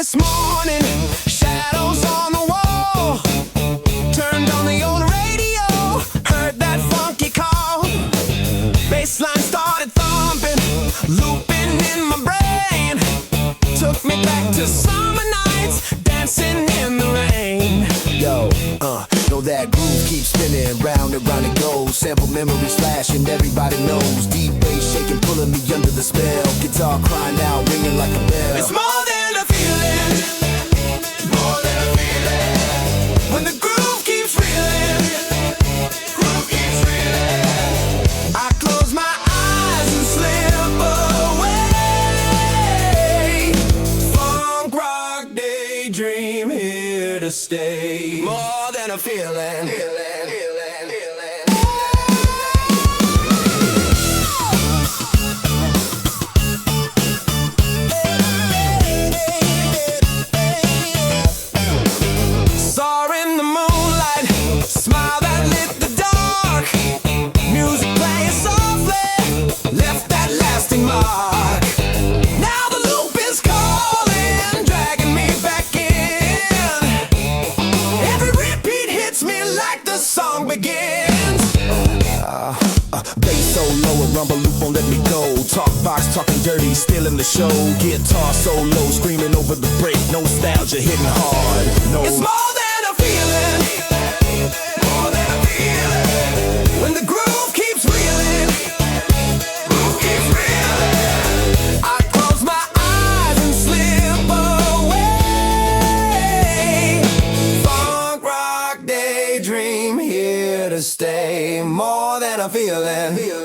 this morning, shadows on the wall. Turned on the old radio, heard that funky call. Bassline started thumping, looping in my brain. Took me back to summer nights, dancing in the rain. Yo, know that groove keeps spinning, round and round it goes. Sample memories flashing, everybody knows. Deep bass shaking, pulling me under the spell. Guitar crying out, ringing like a bell. It's more than a feeling, more than a feeling. When the groove keeps reeling, groove keeps reeling. I close my eyes and slip away. Funk rock daydream, here to stay. More than a feeling. Soaring the moonlight, smile that lit the dark. Music playing softly, left that lasting mark. Now the loop is calling, dragging me back in. Every repeat hits me like the song begins. Bass so low, a rumble loop won't let me go. Talk box, talking dirty, stealing the show. Guitar so low, screaming over the break. Nostalgia hitting hard. No, it's more than a feeling, more than a feeling. When the groove keeps reeling, groove keeps reeling. I close my eyes and slip away. Funk rock daydream, here to stay. More than a feeling.